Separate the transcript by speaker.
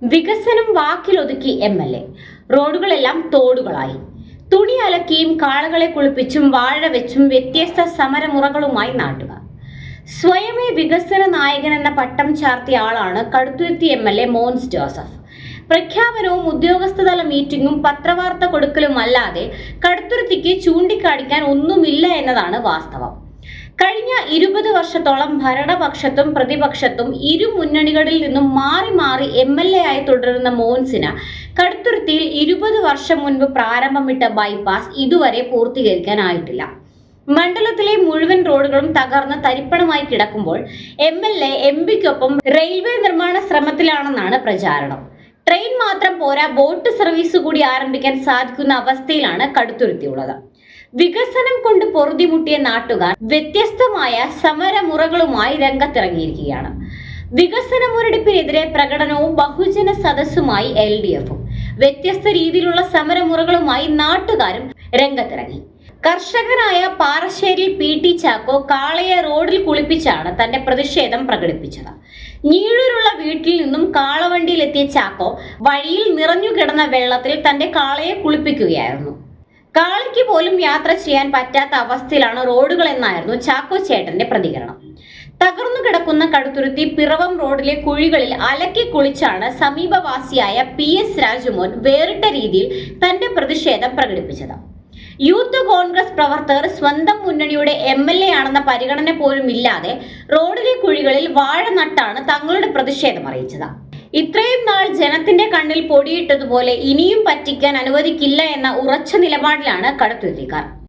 Speaker 1: വികസനം വാക്കിലൊതുക്കി MLA. റോഡുകളെല്ലാം തോടുകളായി. തുണി അലക്കിയും കാളകളെ കുളിപ്പിച്ചും വാഴ വെച്ചും വ്യത്യസ്ത സമരമുറകളുമായി നാട്ടുകാർ. സ്വയമേ വികസന നായകൻ എന്ന പട്ടം ചാർത്തിയ ആളാണ് കടുത്തുരുത്തി MLA മോൻസ് ജോസഫ്. പ്രഖ്യാപനവും ഉദ്യോഗസ്ഥതല മീറ്റിംഗും പത്രവാർത്ത കൊടുക്കലുമല്ലാതെ കടുത്തുരുത്തിക്ക് ചൂണ്ടിക്കാണിക്കാൻ ഒന്നുമില്ല എന്നതാണ് വാസ്തവം. കഴിഞ്ഞ 20 വർഷത്തോളം ഭരണപക്ഷത്തും പ്രതിപക്ഷത്തും ഇരു മുന്നണികളിൽ നിന്നും മാറി മാറി MLA ആയി തുടരുന്ന മോൻസിന് കടുത്തുരുത്തിയിൽ 20 വർഷം മുൻപ് പ്രാരംഭമിട്ട ബൈപ്പാസ് ഇതുവരെ പൂർത്തീകരിക്കാനായിട്ടില്ല. മണ്ഡലത്തിലെ മുഴുവൻ റോഡുകളും തകർന്ന് തരിപ്പണമായി കിടക്കുമ്പോൾ MLA MPക്കൊപ്പം റെയിൽവേ നിർമ്മാണ ശ്രമത്തിലാണെന്നാണ് പ്രചാരണം. ട്രെയിൻ മാത്രം പോരാ, ബോട്ട് സർവീസ് കൂടി ആരംഭിക്കാൻ സാധിക്കുന്ന അവസ്ഥയിലാണ് കടുത്തുരുത്തിയുള്ളത്. വികസനം കൊണ്ട് പൊറുതിമുട്ടിയ നാട്ടുകാർ വ്യത്യസ്തമായ സമരമുറകളുമായി രംഗത്തിറങ്ങിയിരിക്കുകയാണ്. വികസന മുരടിപ്പിനെതിരെ പ്രകടനവും ബഹുജന സദസ്സുമായി LDFും വ്യത്യസ്ത രീതിയിലുള്ള സമരമുറകളുമായി നാട്ടുകാരും രംഗത്തിറങ്ങി. കർഷകനായ പാറശ്ശേരി PT ചാക്കോ കാളയെ റോഡിൽ കുളിപ്പിച്ചാണ് തന്റെ പ്രതിഷേധം പ്രകടിപ്പിച്ചത്. ഞീഴൂരുള്ള വീട്ടിൽ നിന്നും കാളവണ്ടിയിലെത്തിയ ചാക്കോ വഴിയിൽ നിറഞ്ഞു കിടന്ന വെള്ളത്തിൽ തന്റെ കാളയെ കുളിപ്പിക്കുകയായിരുന്നു. കാളയ്ക്ക് പോലും യാത്ര ചെയ്യാൻ പറ്റാത്ത അവസ്ഥയിലാണ് റോഡുകൾ എന്നായിരുന്നു ചാക്കോ ചേട്ടന്റെ പ്രതികരണം. തകർന്നു കിടക്കുന്ന കടുത്തുരുത്തി പിറവം റോഡിലെ കുഴികളിൽ അലക്കി കുളിച്ചാണ് സമീപവാസിയായ PS രാജുമോൻ വേറിട്ട രീതിയിൽ തന്റെ പ്രതിഷേധം പ്രകടിപ്പിച്ചത്. യൂത്ത് കോൺഗ്രസ് പ്രവർത്തകർ സ്വന്തം മുന്നണിയുടെ MLA ആണെന്ന പരിഗണന പോലും ഇല്ലാതെ റോഡിലെ കുഴികളിൽ വാഴ നട്ടാണ് തങ്ങളുടെ പ്രതിഷേധം അറിയിച്ചത്. ഇത്രയും നാൾ ജനത്തിന്റെ കണ്ണിൽ പൊടിയിട്ടതുപോലെ ഇനിയും പറ്റിക്കാൻ അനുവദിക്കില്ല എന്ന ഉറച്ച നിലപാടിലാണ് കടുത്തുരുത്തിക്കാർ.